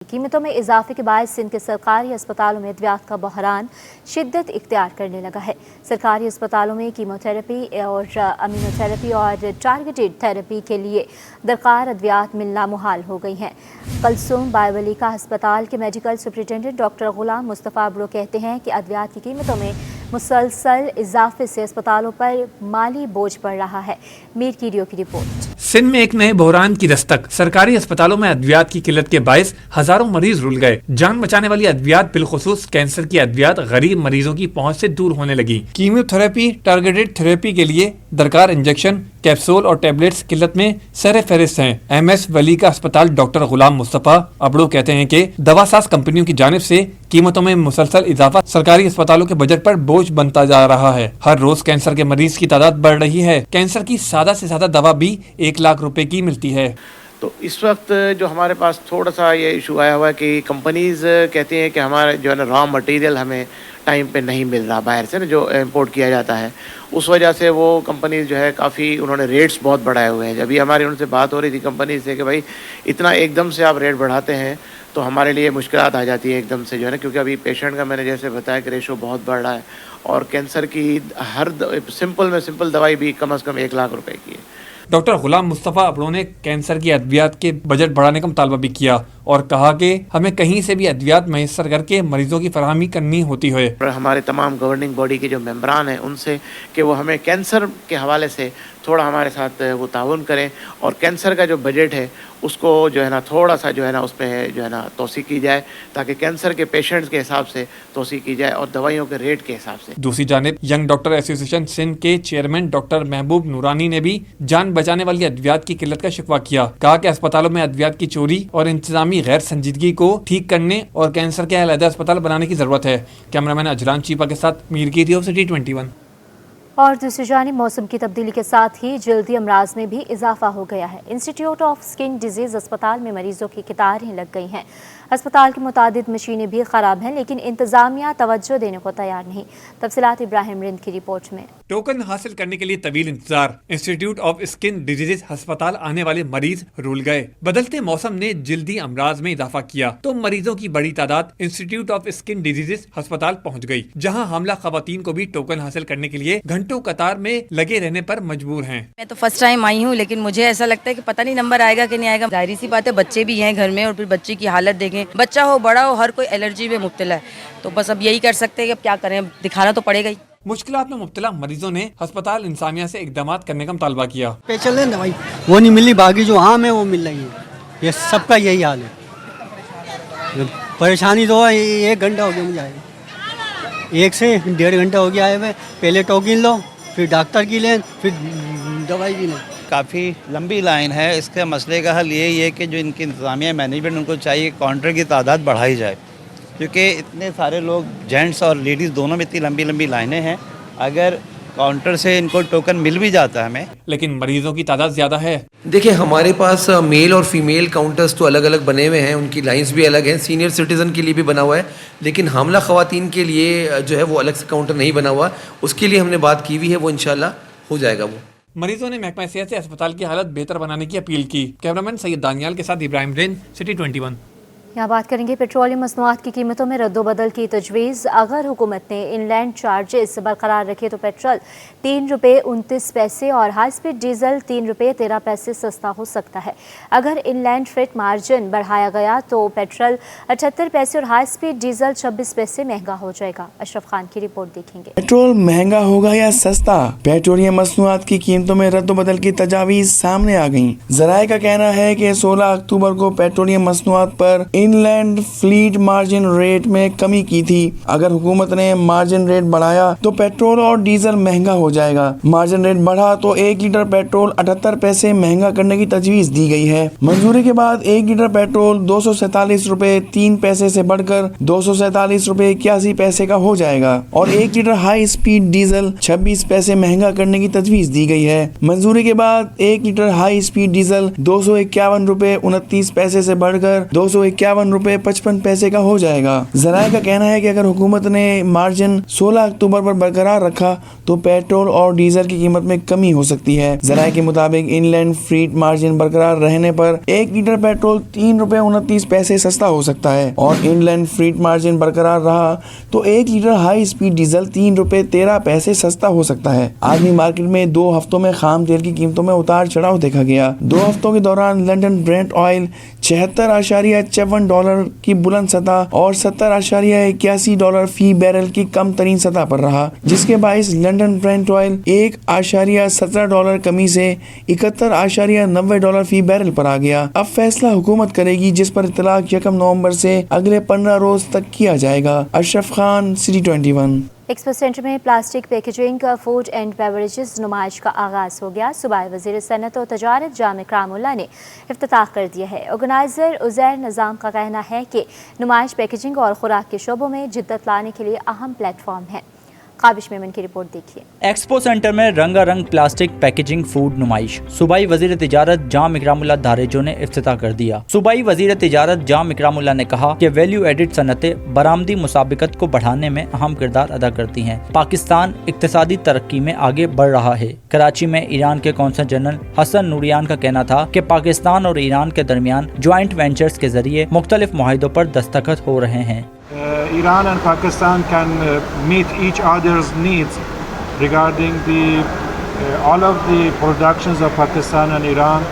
कीमतों में इजाफे के बायस सिंध के सरकारी अस्पतालों में अद्वियात का बहरान शिद्दत इख्तियार करने लगा है। सरकारी अस्पतालों में कीमोथेरेपी और अमीनोथेरेपी और टारगेटेड थेरेपी के लिए दरकार अद्वियात मिलना मुहाल हो गई हैं। कलसूम बायवली का अस्पताल के मेडिकल सुपरिटेंडेंट डॉक्टर गुलाम मुस्तफ़ा अबड़ो कहते हैं कि अद्वियात की कीमतों में मुसलसल इजाफे से अस्पतालों पर माली बोझ पड़ रहा है। मीर कीडियो की रिपोर्ट। सिंध में एक नए बहरान की दस्तक। सरकारी अस्पतालों में अद्वियात की किल्लत के बायस हजारों मरीज रुल गए। जान बचाने वाली अद्वियात बिलखुसूस कैंसर की अद्वियात गरीब मरीजों की पहुंच से दूर होने लगी। कीमोथेरेपी, टारगेटेड थेरेपी के लिए दरकार इंजेक्शन, कैप्सूल और टैबलेट्स किल्लत में सर फहरिस्त हैं। एमएस वली का अस्पताल डॉक्टर गुलाम मुस्तफ़ा अबड़ो कहते हैं कि दवासाज कंपनियों की जानिब से कीमतों में मुसलसल इजाफा सरकारी अस्पतालों के बजट पर बोझ बनता जा रहा है। हर रोज कैंसर के मरीज की तादाद बढ़ रही है। कैंसर की सादा से सादा दवा भी 1 लाख रुपए की मिलती है। तो इस वक्त जो हमारे पास थोड़ा सा ये इशू आया हुआ है कि कंपनीज़ कहती हैं कि हमारे जो है ना रॉ मटेरियल हमें टाइम पे नहीं मिल रहा बाहर से ना, जो इंपोर्ट किया जाता है। उस वजह से वो कंपनीज़ जो है काफ़ी उन्होंने रेट्स बहुत बढ़ाए हुए हैं। जब भी हमारी उनसे बात हो रही थी कंपनी से कि भाई इतना एकदम से आप रेट बढ़ाते हैं तो हमारे लिए मुश्किलात आ जाती है एकदम से जो है ना, क्योंकि अभी पेशेंट का मैंने जैसे बताया कि रेशो बहुत बढ़ रहा है और कैंसर की हर सिंपल दवाई भी कम से कम 1 लाख रुपए की है। डॉक्टर गुलाम मुस्तफ़ा अबड़ो ने कैंसर की अद्वियात के बजट बढ़ाने का मुतालबा भी किया और कहा कि हमें कहीं से भी अद्वियात मैसर करके मरीजों की फराहमी करनी होती है। हमारे तमाम गवर्निंग बॉडी के जो मेंबरान हैं उनसे कि वो हमें कैंसर के हवाले से थोड़ा हमारे साथ वो ताउन करें और कैंसर का जो बजट है उसको जो है ना थोड़ा सा जो है ना उस पर जो है ना तोसी की जाए ताकि कैंसर के पेशेंट्स के हिसाब से तोसी की जाए और दवाइयों के रेट के हिसाब से। दूसरी जानिब यंग डॉक्टर एसोसिएशन सिंध के चेयरमैन डॉक्टर महबूब नूरानी ने भी जान बचाने वाली अद्वियात की किल्लत का शिकवा किया। कहा कि अस्पतालों में अद्वियात की चोरी और इंतजामी गैर संजीदगी को ठीक करने और कैंसर के अलग अस्पताल बनाने की जरूरत है। कैमरामैन अजलान चीपा के साथ मीर कीडियो सिटी 21। और दूसरी जानिब मौसम की तब्दीली के साथ ही जल्दी अमराज में भी इजाफा हो गया है। इंस्टीट्यूट ऑफ स्किन डिजीज अस्पताल में मरीजों की कतारें लग गई हैं। अस्पताल की मुतादिद मशीनें भी खराब हैं लेकिन इंतजामिया तवज्जो देने को तैयार नहीं। तफसीलात इब्राहिम रिंद की रिपोर्ट में। टोकन हासिल करने के लिए तवील इंतजार। इंस्टीट्यूट ऑफ स्किन डिजीज अस्पताल आने वाले मरीज रुल गए। बदलते मौसम ने जल्दी अमराज में इजाफा किया तो मरीजों की बड़ी तादाद इंस्टीट्यूट ऑफ स्किन डिजीज अस्पताल पहुँच गयी, जहाँ हामला खवातीन को भी टोकन हासिल करने के लिए घंटों कतार में लगे रहने पर मजबूर हैं। मैं तो फर्स्ट टाइम आई हूँ लेकिन मुझे ऐसा लगता है कि पता नहीं नंबर आएगा कि नहीं आएगा। जाहिर सी बात है बच्चे भी हैं घर में और फिर बच्चे की हालत देखें, बच्चा हो बड़ा हो हर कोई एलर्जी में मुब्तला है। तो बस अब यही कर सकते हैं कि अब क्या करें, दिखाना तो पड़ेगा ही। मुश्किलात में मुब्तला मरीजों ने अस्पताल इंसानिया से इकदाम करने का मुतालबा किया। स्पेशल है दवाई वो नहीं मिली, बाकी जो आम है वो मिल रही है। ये सबका यही हाल है। परेशानी तो 1 घंटा हो गया मुझे आए, 1 से 1.5 घंटा हो गया आए हुए। पहले टोकन लो, फिर डॉक्टर की लें, फिर दवाई की लें। काफ़ी लंबी लाइन है। इसके मसले का हल यही है कि जो इनकी इंतज़ामिया मैनेजमेंट उनको चाहिए काउंटर की तादाद बढ़ाई जाए, क्योंकि इतने सारे लोग जेंट्स और लेडीज़ दोनों में इतनी लंबी लंबी लाइनें हैं। अगर काउंटर से इनको टोकन मिल भी जाता है हमें, लेकिन मरीजों की तादाद ज़्यादा है। देखिए हमारे पास मेल और फीमेल काउंटर्स तो अलग अलग बने हुए हैं, उनकी लाइंस भी अलग हैं। सीनियर सिटीज़न के लिए भी बना हुआ है, लेकिन हामला ख़वातीन के लिए जो है वो अलग से काउंटर नहीं बना हुआ। उसके लिए हमने बात की हुई है, वो इंशाल्लाह हो जाएगा। वो मरीजों ने महकमा सेहत से अस्पताल की हालत बेहतर बनाने की अपील की। कैमरामैन सैयद दानियाल के साथ इब्राहिम रिंद, सिटी 21। यहाँ बात करेंगे पेट्रोलियम मसनूआत की कीमतों में रद्दोबदल की तजवीज़। अगर हुकूमत ने इनलैंड चार्जेस बरकरार रखे तो पेट्रोल 3 रुपये 29 पैसे और हाई स्पीड डीजल 3 रुपये 13 पैसे सस्ता हो सकता है। अगर इनलैंड फ्रेट मार्जिन बढ़ाया गया तो पेट्रोल 78 पैसे और हाई स्पीड डीजल 26 पैसे महंगा हो जाएगा। अशरफ खान की रिपोर्ट देखेंगे। पेट्रोल महंगा होगा या सस्ता? पेट्रोलियम मसनूआत की कीमतों में रद्दोबदल की तजावीज़ सामने आ गयी। ज़राए का कहना है कि 16 अक्टूबर को पेट्रोलियम मसनूआत पर इनलैंड फ्लीट मार्जिन रेट में कमी की थी। अगर हुकूमत ने मार्जिन रेट बढ़ाया तो पेट्रोल और डीजल महंगा हो जाएगा। मार्जिन रेट बढ़ा तो 1 लीटर पेट्रोल 78 पैसे महंगा करने की तजवीज़ दी गई है। मंजूरी के बाद 1 लीटर पेट्रोल 247 रुपए 3 पैसे से बढ़कर 247 रुपए 81 पैसे का हो जाएगा और 1 लीटर हाई स्पीड डीजल 26 पैसे महंगा करने की तजवीज़ दी गई है। मंजूरी के बाद 1 लीटर हाई स्पीड डीजल 251 रुपए 29 पैसे से बढ़कर 251 ₹51.55 का हो जाएगा। ज़राए का कहना है कि अगर हुकूमत ने मार्जिन 16 अक्टूबर पर बरकरार रखा तो पेट्रोल और डीजल की कीमत में कमी हो सकती है। ज़राए के मुताबिक इनलैंड फ्लीट मार्जिन बरकरार रहने पर 1 लीटर पेट्रोल ₹3.29 सस्ता हो सकता है और इनलैंड फ्लीट मार्जिन बरकरार रहा तो 1 लीटर हाई स्पीड डीजल ₹3.13 सस्ता हो सकता है। आदमी मार्केट में 2 हफ्तों में खाम तेल की कीमतों में उतार चढ़ाव देखा गया। 2 हफ्तों के दौरान लंदन ब्रेंट ऑयल $76.54 की बुलंद सतह और $70.81 फी बैरल की कम तरीन सतह पर रहा, जिसके बाइस लंदन ब्रेंट ऑयल $1.17 कमी से $71.90 फी बैरल पर आ गया। अब फैसला हुकूमत करेगी, जिस पर इतलाक 1 नवंबर से अगले 15 रोज तक किया जाएगा। Ashraf Khan, city 21। Expo centre में plastic packaging food and beverages नुमाइश का आगाज़ हो गया। सूबाई वज़ीर सनत और तजारत जाम इकरामुल्लाह ने इफ्तिताह कर दिया है। ऑर्गेनाइज़र उज़ैर निज़ाम का कहना है कि नुमाइश पैकेजिंग और खुराक के शोबों में जिद्दत लाने के लिए अहम प्लेटफॉर्म है। काबिश मेमन की रिपोर्ट देखिए। एक्सपो सेंटर में रंगारंग प्लास्टिक पैकेजिंग फूड नुमाइश सूबाई वजीर तिजारत जाम इकरामुल्लाह धारेजो ने इफ्तिताह कर दिया। सूबाई वजीर तिजारत जाम इकरामुल्लाह ने कहा कि वैल्यू एडिड सनतें बरामदी मुसाबिकत को बढ़ाने में अहम किरदार अदा करती हैं। पाकिस्तान इक्तिसादी तरक्की में आगे बढ़ रहा है। कराची में ईरान के कौंसल जनरल हसन नूरियान का कहना था कि पाकिस्तान और ईरान के दरमियान ज्वाइंट वेंचर्स के जरिए मुख्तलिफ मुआहिदों पर दस्तखत हो रहे हैं। Iran and Pakistan can meet each other's needs regarding all of the productions of Pakistan and Iran,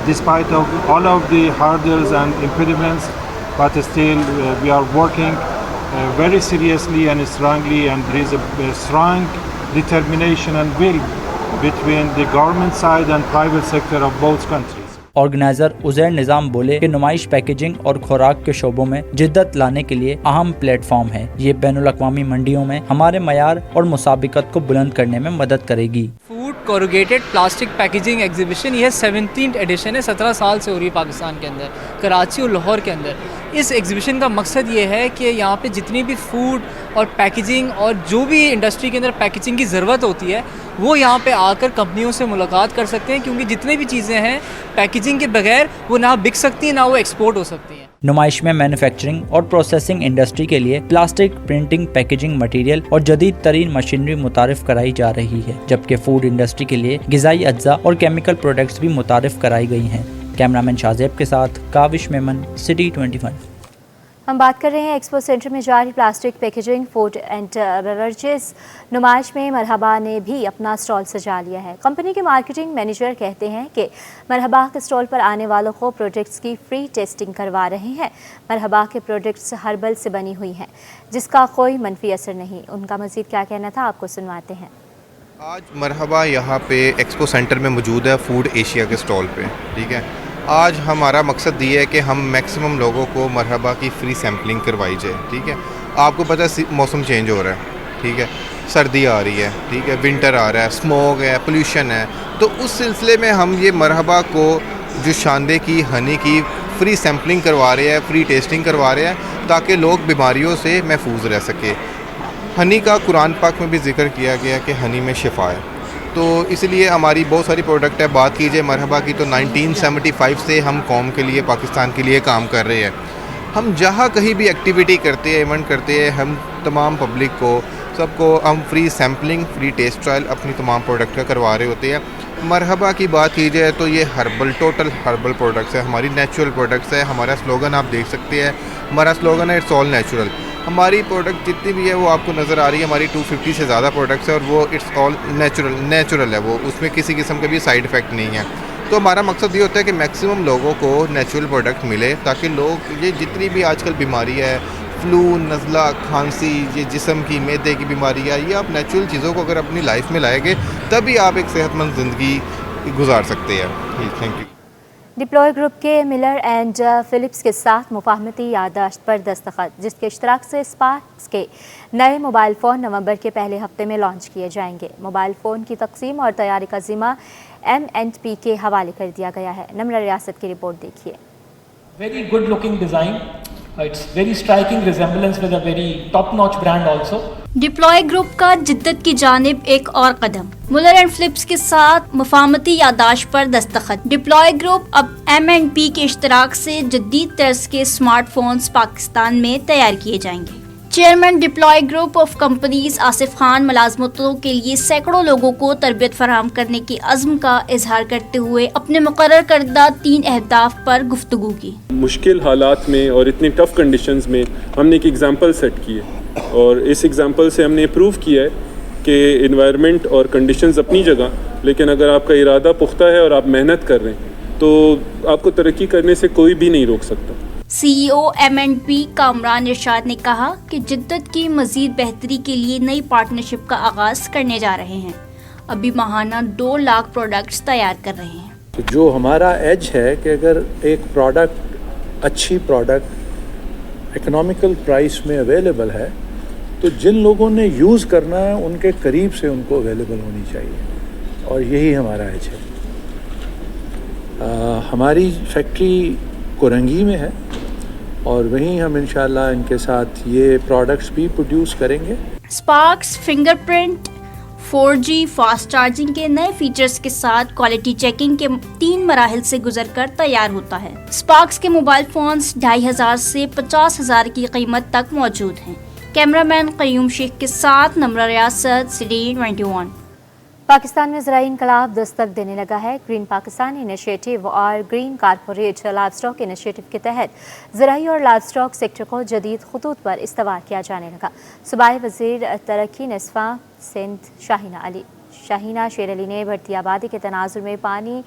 despite of all of the hurdles and impediments, but still we are working very seriously and strongly, and there is a strong determination and will between the government side and private sector of both countries. Organiser Uzair Nizam बोले कि नुमाइश packaging और खुराक के शोबों में जिद्दत लाने के लिए अहम प्लेटफॉर्म है। ये बैनुल अक़वामी मंडियों में हमारे मयार और मुसाबिकत को बुलंद करने में मदद करेगी। Food corrugated plastic packaging exhibition यह 17th एडिशन है, 17 साल से हो रही है पाकिस्तान के अंदर, कराची और लाहौर के अंदर। इस एग्जीबिशन का मकसद ये है कि यहाँ पे जितनी भी फूड और पैकेजिंग और जो भी इंडस्ट्री के अंदर पैकेजिंग की ज़रूरत होती है वो यहाँ पे आकर कंपनियों से मुलाकात कर सकते हैं, क्योंकि जितनी भी चीज़ें हैं पैकेजिंग के बगैर वो ना बिक सकती हैं ना वो एक्सपोर्ट हो सकती हैं। नुमाइश में मैन्युफैक्चरिंग और प्रोसेसिंग इंडस्ट्री के लिए प्लास्टिक प्रिंटिंग, पैकेजिंग मटीरियल और जदीद तरीन मशीनरी मुतारिफ कराई जा रही है, जबकि फूड इंडस्ट्री के लिए ग़िज़ाई अज्जा और केमिकल प्रोडक्ट्स भी मुतारिफ कराई गई हैं। कैमरामैन शाहज़ेब के साथ काविश मेमन, सिटी 21। हम बात कर रहे हैं एक्सपो सेंटर में जारी plastic packaging food and beverages नुमाइश में मरहबा ने भी अपना स्टॉल सजा लिया है। कंपनी के मार्केटिंग मैनेजर कहते हैं कि मरहबा के स्टॉल पर आने वालों को प्रोडक्ट्स की फ्री टेस्टिंग करवा रहे हैं। मरहबा के प्रोडक्ट्स हर्बल से बनी हुई हैं, जिसका कोई मनफी असर नहीं। उनका मज़ीद क्या कहना था, आपको सुनवाते हैं। आज मरहबा यहाँ पे एक्सपो सेंटर में मौजूद है, फूड एशिया के स्टॉल पे। ठीक है, आज हमारा मकसद ये है कि हम मैक्सिमम लोगों को मरहबा की फ्री सैम्पलिंग करवाई जाए। ठीक है, आपको पता है मौसम चेंज हो रहा है, ठीक है, सर्दी आ रही है, ठीक है, विंटर आ रहा है, स्मोक है, पोल्यूशन है, तो उस सिलसिले में हम ये मरहबा को जो शानदे की हनी की फ्री सैम्पलिंग करवा रहे हैं, फ्री टेस्टिंग करवा रहे हैं, ताकि लोग बीमारियों से महफूज रह सके। हनी का कुरान पाक में भी जिक्र किया गया कि हनी में शिफा है, तो इसलिए हमारी बहुत सारी प्रोडक्ट है। बात कीजिए मरहबा की तो 1975 से हम कौम के लिए, पाकिस्तान के लिए काम कर रहे हैं। हम जहाँ कहीं भी एक्टिविटी करते हैं, इवेंट करते हैं, हम तमाम पब्लिक को, सबको हम free sampling, free test trial अपनी तमाम प्रोडक्ट का करवा रहे होते हैं। मरहबा की बात की जाए तो ये हर्बल, टोटल हर्बल प्रोडक्ट्स है, हमारी नेचुरल प्रोडक्ट्स है। हमारा स्लोगन आप देख सकते हैं, हमारा स्लोगन है इट्स ऑल नेचुरल। हमारी प्रोडक्ट जितनी भी है वो आपको नज़र आ रही है, हमारी 250 से ज़्यादा प्रोडक्ट्स है और वो इट्स ऑल नेचुरल है, वो उसमें किसी किस्म का भी साइड इफ़ेक्ट नहीं है। तो हमारा मकसद ये होता है कि मैक्सिमम लोगों को नेचुरल प्रोडक्ट मिले, ताकि लोग ये जितनी भी आजकल बीमारी है, फ्लू, नज़ला, खांसी, ये जिस्म की, मैदे की बीमारी है, ये आप नेचुरल चीज़ों को अगर अपनी लाइफ में लाएंगे तभी आप एक सेहतमंद ज़िंदगी गुजार सकते हैं। Thank you. डिप्लॉय ग्रुप के मिलर एंड फिलिप्स के साथ मुफाहमती याददाश्त पर दस्तखत, जिसके इश्तराक से स्पार्क्स के नए मोबाइल फ़ोन नवंबर के पहले हफ्ते में लॉन्च किए जाएंगे। मोबाइल फ़ोन की तकसीम और तैयारी का ज़िम्मा M&P के हवाले कर दिया गया है। नम्र रियासत की रिपोर्ट देखिए। Very good looking design. It's very striking resemblance with a very top-notch brand also. Deploy group का जिद्दत की जानिब एक और कदम, मुलर एंड फिलिप्स के साथ मुफाहमती यादाश्त पर दस्तखत। डिप्लॉय ग्रुप अब M&P के इश्तराक से जदीद तर्ज के स्मार्टफोन्स पाकिस्तान में तैयार किए जाएंगे। Chairman deploy group of companies Asif Khan मुलाजमतों के लिए सैकड़ों लोगों को तरबियत फराहम करने की अज़्म का इजहार करते हुए अपने मुकर्रर करदा 3 अहदाफ पर गुफ्तगू की। मुश्किल हालात में और इतनी टफ कंडीशंस में हमने एक एग्जांपल सेट की है और इस एग्जांपल से हमने प्रूव किया है कि एनवायरनमेंट और कंडीशंस अपनी जगह, लेकिन अगर आपका इरादा पुख्ता है और आप मेहनत कर रहे हैं तो आपको तरक्की करने से कोई भी नहीं रोक सकता। CEO M&P कामरान इरशाद ने कहा कि जिद्दत की मजीद बेहतरी के लिए नई पार्टनरशिप का आगाज करने जा रहे हैं। अभी माहाना 2 लाख प्रोडक्ट्स तैयार कर रहे हैं। तो जो हमारा एज है कि अगर एक प्रोडक्ट अच्छी प्रोडक्ट इकोनॉमिकल प्राइस में अवेलेबल है तो जिन लोगों ने यूज़ करना है उनके करीब से उनको अवेलेबल होनी चाहिए और यही हमारा एज है। हमारी फैक्ट्री कोरंगी में है और वहीं हम इंशाल्लाह इनके साथ ये प्रोडक्ट्स भी प्रोड्यूस करेंगे। Sparks fingerprint 4G fast charging के नए फीचर्स के साथ क्वालिटी चेकिंग के 3 मराहिल से गुजरकर तैयार होता है। स्पार्क्स के मोबाइल फोन्स 2500 से 50,000 की कीमत तक मौजूद हैं। कैमरामैन क़य्यूम शेख के साथ नम्रा रियासत, सिटी 21। पाकिस्तान में ज़राई इनकलाब दस्तक देने लगा है। ग्रीन पाकिस्तान इनिशिएटिव और green corporate live stock initiative के तहत ज़राई और लाइव स्टॉक सेक्टर को जदीद खतूत पर इस्तवार किया जाने लगा। सूबाई वज़ीर तरक्की निस्वा सिंध शाहीना शेर अली ने बढ़ती आबादी के तनाजुर में पानी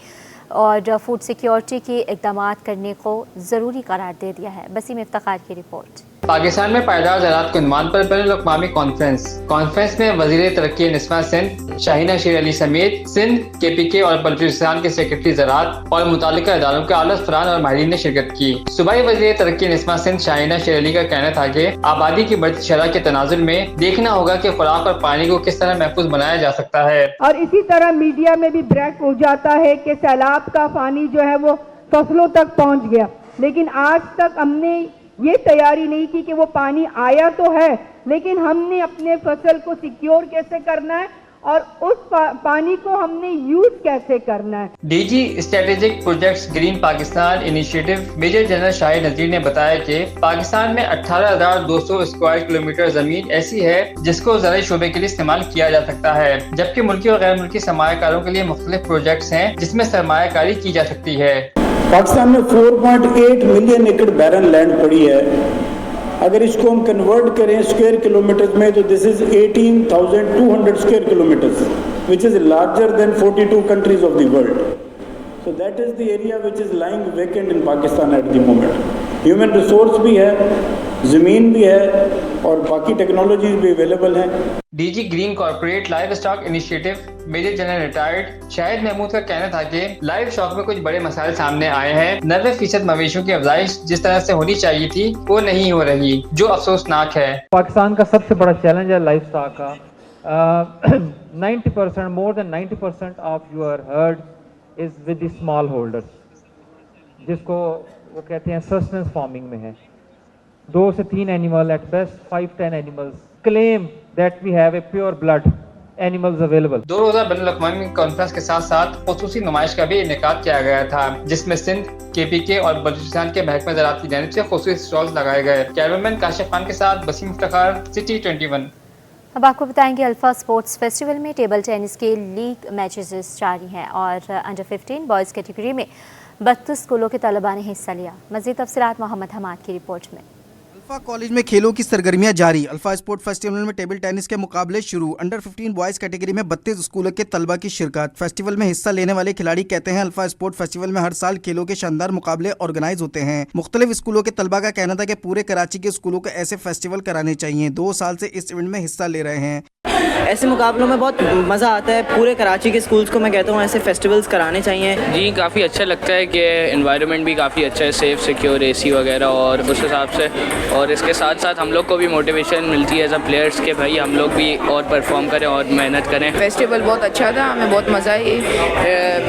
और फूड सिक्योरिटी के इक़दाम करने को ज़रूरी करार दे दिया है। बसीम इफ्तिखार की रिपोर्ट। पाकिस्तान में पायदार ज़राअत के उन्वान पर बैनुल-अक़वामी कॉन्फ्रेंस में वज़ीर तरक्की निस्वा सिंध शाहीना शेर अली समेत सिंध KPK और बलूचिस्तान के सेक्रेटरी ज़राअत और मुतालिका इदारों के आला अफसरान और माहिरीन ने शिरकत की। सूबाई वज़ीर तरक्की निस्वा सिंध शाहीना शेर अली का कहना था कि आबादी की बढ़ती शरह के तनाजुर में देखना होगा कि खुराक और पानी को किस तरह महफूज बनाया जा सकता है। और इसी तरह मीडिया में भी ब्रेक हो जाता है कि सैलाब का पानी जो है वो फसलों तक पहुँच गया, लेकिन आज तक हमने ये तैयारी नहीं की कि वो पानी आया तो है, लेकिन हमने अपने फसल को सिक्योर कैसे करना है और उस पानी को हमने यूज कैसे करना है। DG strategic projects green Pakistan initiative major general Shahid Nazir ने बताया कि पाकिस्तान में 18,200 स्क्वायर किलोमीटर जमीन ऐसी है जिसको ज़राई शोबे के लिए इस्तेमाल किया जा सकता है, जबकि मुल्की और गैर मुल्की सरमायाकारों के लिए मुख्तलिफ प्रोजेक्ट्स हैं जिसमें सरमायाकारी की जा सकती है। पाकिस्तान में 4.8 मिलियन एकड़ बैरन लैंड पड़ी है। अगर इसको हम कन्वर्ट करें स्क्वायर किलोमीटर्स में तो this is 18,200 square kilometres which is larger than 42 countries of the world. So that is the area which is lying vacant in Pakistan at the moment. Human resource भी है, ज़मीन भी है और बाकी टेक्नोलॉजीज भी अवेलेबल हैं। DG green corporate livestock initiative major general retired Shahid Mahmood का कहना था कि लाइव स्टॉक में कुछ बड़े मसाइल सामने आए हैं। 90% मवेशियों की अफजाइश जिस तरह से होनी चाहिए थी वो नहीं हो रही, जो अफसोसनाक है। पाकिस्तान का सबसे बड़ा चैलेंज है लाइव स्टॉक का। 90% more than 90% of your heard is with the small holders, जिसको वो कहते हैं सस्टेनेंस फार्मिंग में है। 2 से 3 animal at best 5-10 animals claim that we have a pure blood animals available. 2 रोज़ा बैनुल-अक़वामी कॉन्फ्रेंस के साथ साथ खुसूसी नुमाइश का भी इनेकाद किया गया था, जिसमें सिंध KPK और बलूचिस्तान के महकमे ज़राअत की जानिब से खुसूसी स्टॉल्स लगाए गए। कैमरामैन काशिफ खान के साथ बसीम इफ्तिखार, सिटी 21। अब आपको बताएंगे अल्फा स्पोर्ट्स फेस्टिवल में टेबल टेनिस के लीग मैचेस जारी हैं और अंडर 15 बॉयज़ कैटेगरी में 32 स्कूलों के तलबा ने हिस्सा लिया। मज़ीद तफसीलात मोहम्मद हमाद की रिपोर्ट में। अल्फा कॉलेज में खेलों की सरगर्मियां जारी। अल्फा स्पोर्ट फेस्टिवल में टेबल टेनिस के मुकाबले शुरू। अंडर 15 बॉयज़ कैटेगरी में 32 स्कूलों के तलबा की शिरकत। फेस्टिवल में हिस्सा लेने वाले खिलाड़ी कहते हैं अल्फा स्पोर्ट फेस्टिवल में हर साल खेलों के शानदार मुकाबले ऑर्गेनाइज होते हैं। मुख्तलिफ स्कूलों के तलबा का कहना था कि पूरे कराची के स्कूलों को ऐसे फेस्टिवल कराने चाहिए। 2 साल से इस इवेंट में हिस्सा ले रहे हैं। ऐसे मुकाबलों में बहुत मज़ा आता है। पूरे कराची के स्कूल्स को मैं कहता हूँ ऐसे फेस्टिवल्स कराने चाहिए। जी काफ़ी अच्छा लगता है कि एनवायरनमेंट भी काफ़ी अच्छा है, सेफ सिक्योर AC वगैरह और उस हिसाब से, اور اس کے ساتھ ساتھ ہم لوگ کو بھی موٹیویشن ملتی ہے ایز اے پلیئرس کہ بھائی ہم لوگ بھی اور پرفارم کریں اور محنت کریں. فیسٹیول بہت اچھا تھا, ہمیں بہت مزہ آئی.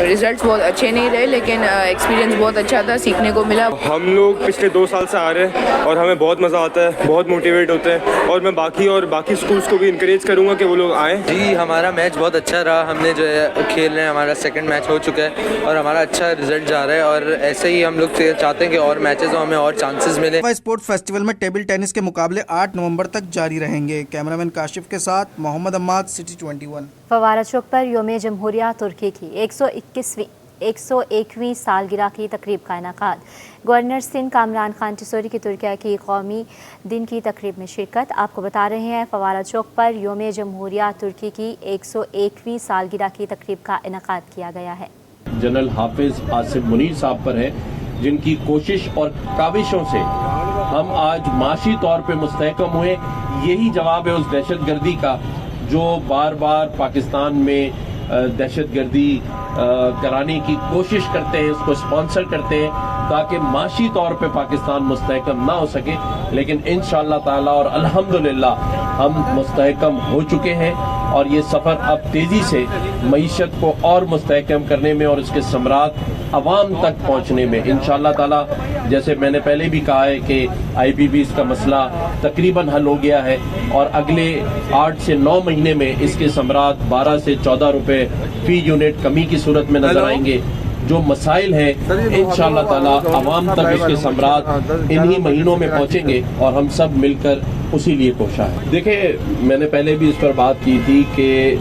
رزلٹس بہت اچھے نہیں رہے لیکن ایکسپیرینس بہت اچھا تھا, سیکھنے کو ملا. ہم لوگ پچھلے 2 سال سے آ رہے ہیں اور ہمیں بہت مزہ آتا ہے, بہت موٹیویٹ ہوتے ہیں, اور میں باقی اسکولس کو بھی انکریج کروں گا کہ وہ لوگ آئیں. جی ہمارا میچ بہت اچھا رہا, ہم نے جو ہے کھیل رہے ہیں, ہمارا سیکنڈ میچ ہو چکا ہے اور ہمارا اچھا رزلٹ جا رہا ہے, اور ایسے ہی ہم لوگ چاہتے ہیں کہ اور میچز ہوں, ہمیں اور چانسز ملے. اسپورٹ فیسٹیول میں ٹیبل ٹینس کے مقابلے 8 نومبر تک جاری رہیں گے. کیمرامین کاشف کے ساتھ محمد عماد, سٹی 21. فوارہ چوک پر یوم جمہوریہ ترکی کی 101ویں سالگرہ کی تقریب کا انعقاد. گورنر سندھ کامران خان ٹیسوری کی ترکیہ کی قومی دن کی تقریب میں شرکت. آپ کو بتا رہے ہیں فوارہ چوک پر یوم جمہوریہ ترکی کی 101ویں سالگرہ کی تقریب کا انعقاد کیا گیا ہے. جنرل حافظ آصف منیر صاحب پر ہے, جن کی کوشش اور کاوشوں سے ہم آج معاشی طور پہ مستحکم ہوئے. یہی جواب ہے اس دہشت گردی کا جو بار بار پاکستان میں دہشت گردی کرانے کی کوشش کرتے ہیں, اس کو اسپانسر کرتے ہیں تاکہ معاشی طور پہ پاکستان مستحکم نہ ہو سکے. لیکن انشاءاللہ تعالی اور الحمدللہ ہم مستحکم ہو چکے ہیں, اور یہ سفر اب تیزی سے معیشت کو اور مستحکم کرنے میں اور اس کے ثمرات عوام تک پہنچنے میں انشاءاللہ تعالی, جیسے میں نے پہلے بھی کہا ہے کہ آئی پی بیز کا مسئلہ تقریباً حل ہو گیا ہے, اور اگلے 8 سے 9 مہینے میں اس کے ثمرات 12 سے 14 روپے فی یونٹ کمی کی صورت میں نظر آئیں گے. جو مسائل ہیں انشاءاللہ تعالی عوام تک اس کے ثمرات انہی مہینوں میں پہنچیں گے, اور ہم سب مل کر اسی لیے کوشاں ہیں. دیکھیں, میں نے پہلے بھی اس پر بات کی تھی کہ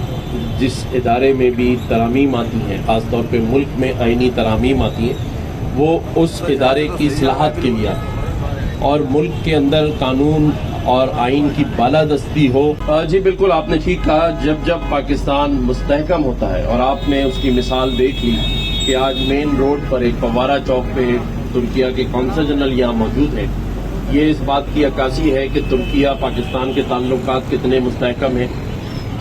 جس ادارے میں بھی ترامیم آتی ہیں, خاص طور پہ ملک میں آئینی ترامیم آتی ہیں, وہ اس ادارے کی اصلاحات کے لیے آتی ہیں, اور ملک کے اندر قانون اور آئین کی بالادستی ہو. جی بالکل آپ نے ٹھیک کہا, جب پاکستان مستحکم ہوتا ہے, اور آپ نے اس کی مثال دیکھ لی کہ آج مین روڈ پر ایک فوارہ چوک پہ ترکیہ کے قونصل جنرل یہاں موجود ہے, یہ اس بات کی عکاسی ہے کہ ترکیہ پاکستان کے تعلقات کتنے مستحکم ہیں.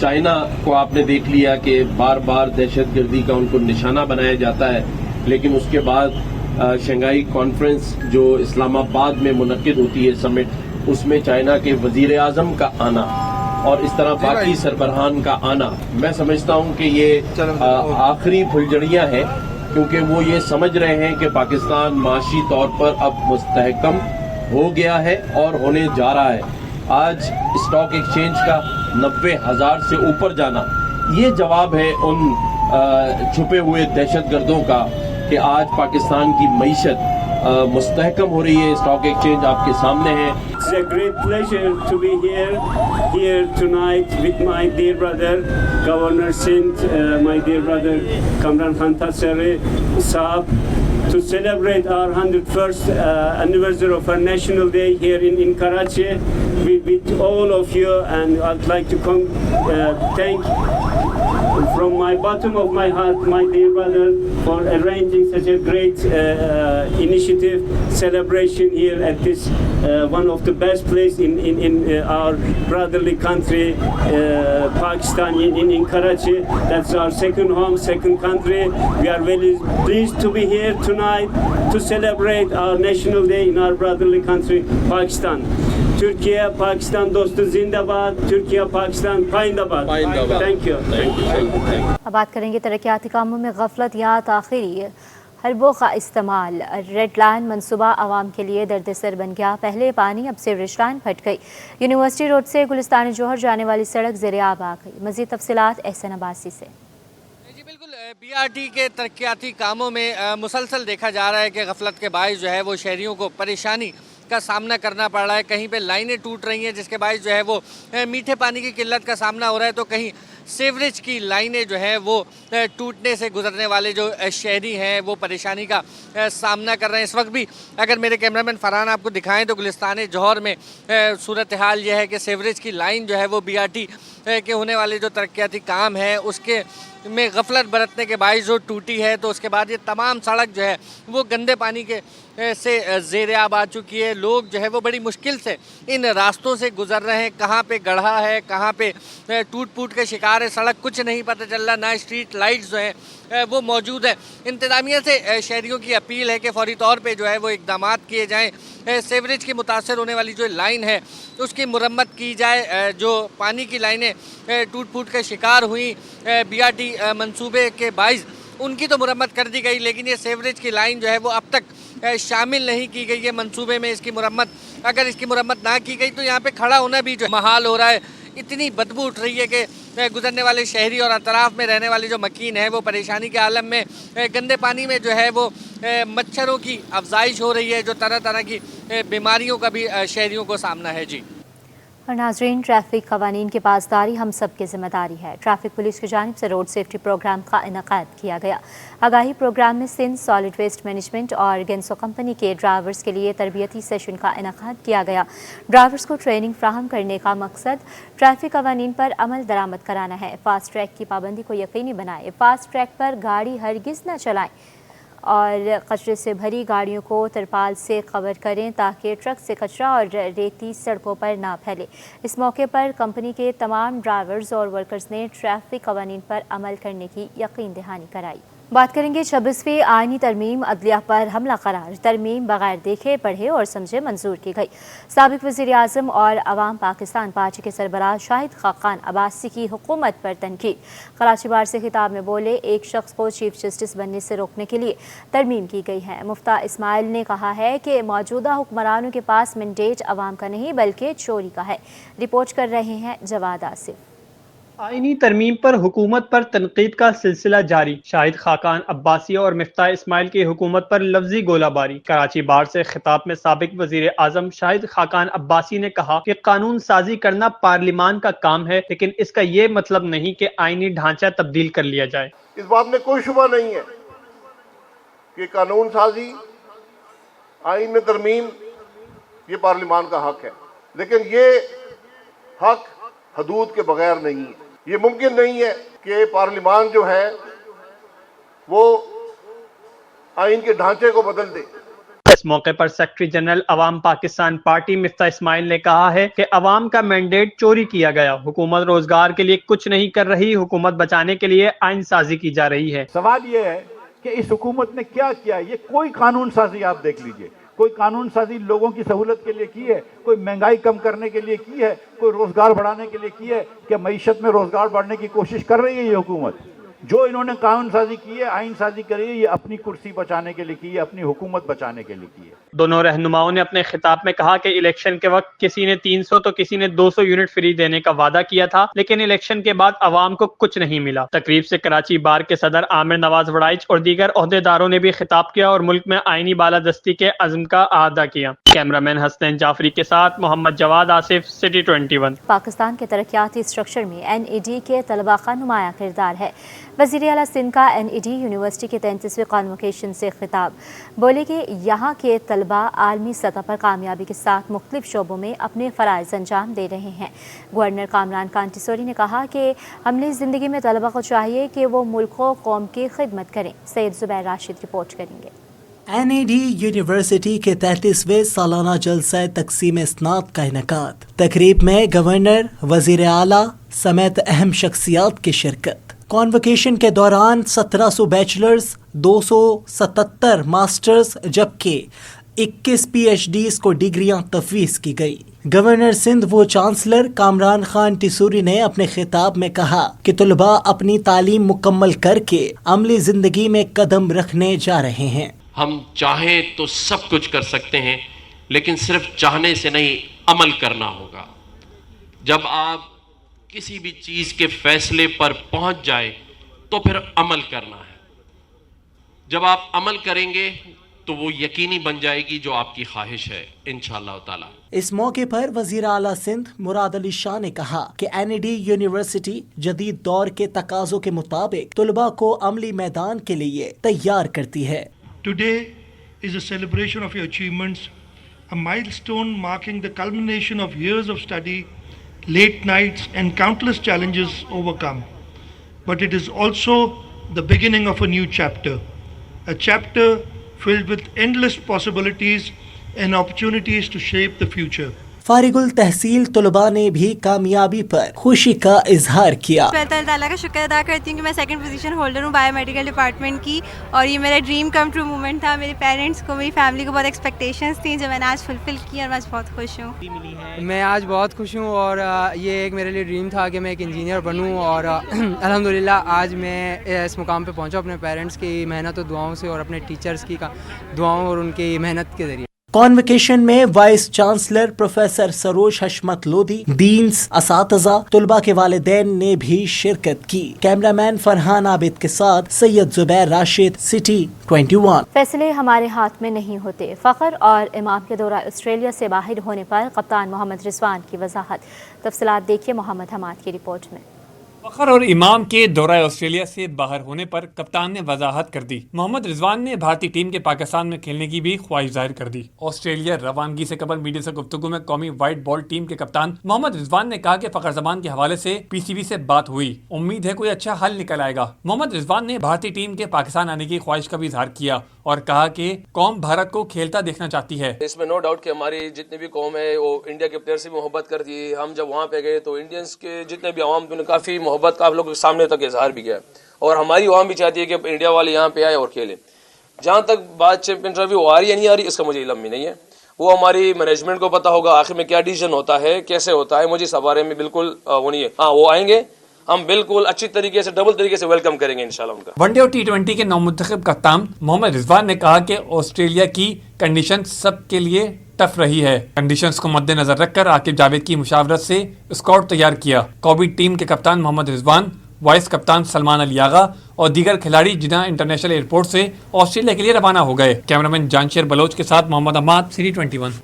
چائنا کو آپ نے دیکھ لیا کہ بار بار دہشت گردی کا ان کو نشانہ بنایا جاتا ہے, لیکن اس کے بعد شنگھائی کانفرنس جو اسلام آباد میں منعقد ہوتی ہے سمٹ, اس میں چائنا کے وزیر اعظم کا آنا اور اس طرح باقی سربراہان کا آنا, میں سمجھتا ہوں کہ یہ آخری پھلجڑیاں ہیں, کیونکہ وہ یہ سمجھ رہے ہیں کہ پاکستان معاشی طور پر اب مستحکم ہو گیا ہے اور ہونے جا رہا ہے. آج اسٹاک ایکسچینج کا 90,000 سے اوپر جانا, یہ جواب ہے ان چھپے ہوئے دہشت گردوں کا کہ آج پاکستان کی معیشت مستحکم ہو رہی ہے. اسٹاک ایکسچینج آپ کے سامنے ہے. It's a great pleasure to be here tonight with my dear brother Governor Sindh, my dear brother Kamran Khan Taseeri Saab, to celebrate our 101st anniversary of our National Day here in Karachi with all of you, and I'd like to thank from my bottom of my heart my dear brother for arranging such a great initiative celebration here at this one of the best place in our brotherly country Pakistan, in Karachi. That's our second home, second country. We are very pleased to be here tonight to celebrate our National Day in our brotherly country Pakistan. Türkiye, Pakistan dostu zindabad, Türkiye, Pakistan payindabad. Thank you. اب بات کریں گے ترقیاتی کاموں میں غفلت یا تاخیری. حربوں کا استعمال. ریڈ لائن منصوبہ عوام کے لیے درد سر بن گیا. پہلے پانی, اب سیوریج لائن پھٹ گئی. یونیورسٹی روڈ سے گلستان جوہر جانے والی سڑک زیر آب آ گئی. مزید تفصیلات احسن عباسی سے. جی بالکل, بی آر ٹی کے ترقیاتی کاموں میں مسلسل دیکھا جا رہا ہے کہ غفلت کے باعث جو ہے وہ شہریوں کو پریشانی کا سامنا کرنا پڑ رہا ہے. کہیں پہ لائنیں ٹوٹ رہی ہیں جس کے باعث جو ہے وہ میٹھے پانی کی قلت کا سامنا ہو رہا ہے, تو کہیں سیوریج کی لائنیں جو ہیں وہ ٹوٹنے سے گزرنے والے جو شہری ہیں وہ پریشانی کا سامنا کر رہے ہیں. اس وقت بھی اگر میرے کیمرامین فرحان آپ کو دکھائیں تو گلستان جوہر میں صورتحال یہ ہے کہ سیوریج کی لائن جو ہے وہ بی آر ٹی کے ہونے والے جو ترقیاتی کام ہے اس کے में गफलत बरतने के बाइस जो टूटी है, तो उसके बाद ये तमाम सड़क जो है वो गंदे पानी के से ज़ेर आब आ चुकी है। लोग जो है वो बड़ी मुश्किल से इन रास्तों से गुज़र रहे हैं। कहाँ पे गड्ढा है, कहाँ पे टूट फूट के शिकार है, सड़क कुछ नहीं पता चल रहा, ना स्ट्रीट लाइट्स जो हैं वो मौजूद है। इंतज़ामिया से शहरियों की अपील है कि फौरी तौर पे जो है वो इक़दामात किए जाएँ। सीवरेज की मुतासर होने वाली जो लाइन है उसकी मुरम्मत की जाए। जो पानी की लाइनें टूट फूट के शिकार हुई BRT मंसूबे के बाइस, उनकी तो मुरम्मत कर दी गई, लेकिन ये सीवरेज की लाइन जो है वो अब तक शामिल नहीं की गई है मंसूबे में इसकी मुरम्मत। अगर इसकी मुरम्मत ना की गई तो यहाँ पे खड़ा होना भी जो महाल हो रहा है। इतनी बदबू उठ रही है कि गुजरने वाले शहरी और अतराफ में रहने वाले जो मकीन है वो परेशानी के आलम में। गंदे पानी में जो है वो मच्छरों की अफजाइश हो रही है, जो तरह तरह की बीमारियों का भी शहरियों को सामना है। जी और नाज़रीन, ट्रैफिक कवानीन की पासदारी हम सब की जिम्मेदारी है। ट्रैफिक पुलिस की जानिब से रोड सेफ्टी प्रोग्राम का इनेकाद किया गया। आगाही प्रोग्राम में सिंध सॉलिड वेस्ट मैनेजमेंट और गेंसो कंपनी के ड्राइवर्स के लिए तरबियती सेशन का इनेकाद किया गया। ड्राइवर्स को ट्रेनिंग फ्राहम करने का मकसद ट्रैफिक कवानीन पर अमल दरामद कराना है। फास्ट ट्रैक की पाबंदी को यकीनी बनाए। फास्ट ट्रैक पर गाड़ी हरगिज़ न चलाएं और कचरे से भरी गाड़ियों को तिरपाल से कवर करें ताकि ट्रक से कचरा और रेती सड़कों पर ना फैले। इस मौके पर कंपनी के तमाम ड्राइवर्स और वर्कर्स ने ट्रैफिक कवानीन पर अमल करने की यकीन दहानी कराई। बात करेंगे 26वीं आईनी तरमीम अदलिया पर हमला करार। तरमीम बगैर देखे पढ़े और समझे मंजूर की गई। साबिक वज़ीर आज़म और अवाम पाकिस्तान पार्टी के सरबराह शाहिद खाकान अब्बासी की हुकूमत पर तनकीद। कराची बार से खिताब में बोले, एक शख्स को चीफ जस्टिस बनने से रोकने के लिए तरमीम की गई है। मुफ्ता इस्माइल ने कहा है कि मौजूदा हुक्मरानों के पास मैंडेट अवाम का नहीं बल्कि चोरी का है। रिपोर्ट कर रहे हैं जवाद आसिफ। आईनी तरमीम पर हुकूमत पर तनकीद का सिलसिला जारी। शाहिद खाकान अब्बासी और मुफ्ता इस्माइल की हुकूमत पर लफ्जी गोलाबारी। कराची बार से खिताब में साबिक वजीर आजम शाहिद खाकान अब्बासी ने कहा कि कानून साजी करना पार्लिमान का काम है, लेकिन इसका ये मतलब नहीं कि आईनी ढांचा तब्दील कर लिया जाए। इस बात में कोई शुबा नहीं है कि कानून साजी, आईन में तरमीम ये पार्लिमान का हक है, लेकिन ये हक हदूद के बगैर नहीं है। ये मुमकिन नहीं है कि पार्लिमान जो है वो आइन के ढांचे को बदल दे। इस मौके पर सेक्रेटरी जनरल अवाम पाकिस्तान पार्टी मुफ्ता इस्माइल ने कहा है कि अवाम का मैंडेट चोरी किया गया। हुकूमत रोजगार के लिए कुछ नहीं कर रही, हुकूमत बचाने के लिए आइन साजी की जा रही है। सवाल ये है कि इस हुकूमत ने क्या किया। ये कोई कानून साजी आप देख लीजिए, कोई कानून साजी लोगों की सहूलत के लिए की है, कोई महंगाई कम करने के लिए की है, कोई रोजगार बढ़ाने के लिए की है। क्या मईशत में रोजगार बढ़ने की कोशिश कर रही है ये हुकूमत? जो इन्होंने कानून साजी की है, आइन साजी करी है, ये अपनी कुर्सी बचाने के लिए की है, अपनी हुकूमत बचाने के लिए की है। दोनों रहनुमाओं ने अपने खिताब में कहा कि इलेक्शन के वक्त किसी ने 300 तो किसी ने 200 यूनिट फ्री देने का वादा किया था, लेकिन इलेक्शन के बाद अवाम को कुछ नहीं मिला। तकरीब से कराची बार के सदर आमिर नवाज वड़ाइच और दीगर ओहदेदारों ने भी खिताब किया और मुल्क में आईनी बालादस्ती के अज़्म का अदा किया। कैमरामैन हसनैन जाफरी के साथ मोहम्मद जवाद आसिफ, सिटी 21। पाकिस्तान के तरक्याती स्ट्रक्चर में NED के तलबा का नुमाया किरदार है। वज़ीर आला सिंध का NED यूनिवर्सिटी के 33वें कॉन्वोकेशन से खिताब। बोले कि यहाँ के तलबा आलमी सतह पर कामयाबी के साथ मुख्तलिफ शोबों में अपने फ़राइज़ अंजाम दे रहे हैं। गवर्नर कामरान खान टिसोरी ने कहा कि अमली ज़िंदगी में तलबा को चाहिए कि वो मुल्क व कौम की खिदमत करें। सैयद ज़ुबैर राशिद रिपोर्ट करेंगे। NED यूनिवर्सिटी के 33वें सालाना जलसा तकसीम इस्नात का इनेकाद। तकरीब में गवर्नर, वज़ीर आला समेत अहम शख्सियात की शिरकत। कॉन्वोकेशन के दौरान 1700 बैचलर्स, 277 मास्टर्स जबकि 21 PhDs को डिग्रियां तफवीज़ की गई। गवर्नर सिंध वो चांसलर कामरान खान टिसूरी ने अपने खिताब में कहा कि तलबा अपनी तालीम मुकम्मल करके अमली ज़िंदगी में कदम रखने जा रहे हैं। हम चाहें तो सब कुछ कर सकते हैं, लेकिन सिर्फ चाहने से नहीं, अमल करना होगा। जब आप किसी भी चीज़ के फैसले पर पहुंच जाए तो फिर अमल करना है। जब आप अमल करेंगे तो वो यकीनी बन जाएगी जो आपकी ख्वाहिश है, इंशाअल्लाह ताला। इस मौके पर वज़ीर आला सिंध मुराद अली शाह ने कहा कि NED यूनिवर्सिटी जदीद दौर के तकाज़ों के मुताबिक तलबा को अमली मैदान के लिए तैयार करती है। Today is a celebration of your achievements, a milestone marking the culmination of years of study, late nights and countless challenges overcome. but it is also the beginning of a new chapter, a chapter filled with endless possibilities and opportunities to shape the future. फारिगुल तहसील तलबा ने भी कामयाबी पर खुशी का इजहार किया। मैं अल्लाह ताला का शुक्र अदा करती हूँ कि मैं सेकंड पोजीशन होल्डर हूँ बायोमेडिकल डिपार्टमेंट की, और ये मेरा ड्रीम कम ट्रू मोमेंट था। मेरे पेरेंट्स को, मेरी फैमिली को बहुत एक्सपेक्टेशंस थी जो मैंने आज फुलफिल की, और मैं आज बहुत खुश हूँ। मैं आज बहुत खुश हूँ, और ये एक मेरे लिए ड्रीम था कि मैं एक इंजीनियर बनूँ, और अल्हम्दुलिल्लाह आज मैं इस मुकाम पर पहुँचा अपने पेरेंट्स की मेहनत और दुआओं से, और अपने टीचर्स की दुआओं और उनकी मेहनत के ज़रिए। कॉन्वोकेशन में vice chancellor professor Saroj Hashmat Lodhi, deans, असातिज़ा, तुलबा के वालिदैन ने भी शिरकत की। कैमरामैन फरहान आबिद के साथ सैयद जुबैर राशिद, सिटी 21। फैसले हमारे हाथ में नहीं होते। फ़ख्र और इमाम के दौरा ऑस्ट्रेलिया से बाहर होने पर कप्तान मोहम्मद रिजवान की वजाहत। तफसीलात देखिए मोहम्मद हमाद की रिपोर्ट में। फ़ख्र और इमाम के दौरा ऑस्ट्रेलिया से बाहर होने पर कप्तान ने वजाहत कर दी। मोहम्मद रिजवान ने भारतीय टीम के पाकिस्तान में खेलने की भी ख्वाहिश जाहिर कर दी। ऑस्ट्रेलिया रवानगी से कबल मीडिया से गुफ्तगू में कौमी वाइट बॉल टीम के कप्तान मोहम्मद रिजवान ने कहा कि फ़ख्र ज़मान के हवाले से PCB से बात हुई, उम्मीद है कोई अच्छा हल निकल आएगा। मोहम्मद रिजवान ने भारतीय टीम के पाकिस्तान आने की ख्वाहिश का भी इजहार किया और कहा कि कौम भारत को खेलता देखना चाहती है। इसमें नो डाउट कि हमारी जितनी भी कौम है वो इंडिया के प्लेयर से भी मोहब्बत करती है। हम जब वहाँ पे गए तो इंडियंस के जितने भी आवाम ने काफ़ी मोहब्बत का आप लोग सामने तक इजहार भी किया, और हमारी आवाम भी चाहती है कि इंडिया वाले यहाँ पे आए और खेलें। जहाँ तक बात चैंपियन ट्रॉफी वो आ रही है नहीं आ रही, इसका मुझे इल्म भी नहीं है। वो हमारी मैनेजमेंट को पता होगा आखिर में क्या डिसीजन होता है, कैसे होता है। मुझे इस बारे में बिल्कुल वो नहीं है। हाँ, वो आएंगे, हम बिल्कुल अच्छी तरीके से डबल तरीके से वेलकम करेंगे इंशाल्लाह उनका। वनडे और T20 के नौमुंतखब कप्तान मोहम्मद रिजवान ने कहा कि ऑस्ट्रेलिया की कंडीशन सबके लिए टफ रही है। कंडीशंस को मद्देनजर रखकर आकिब जावेद की मुशावरत से स्क्वाड तैयार किया। कौमी टीम के कप्तान मोहम्मद रिजवान, वाइस कप्तान सलमान अली आगा और दीगर खिलाड़ी जिन्ना इंटरनेशनल एयरपोर्ट से ऑस्ट्रेलिया के लिए रवाना हो गए। कैमरामैन जानशेर बलोच के साथ मोहम्मद अहमद, सिटी 21।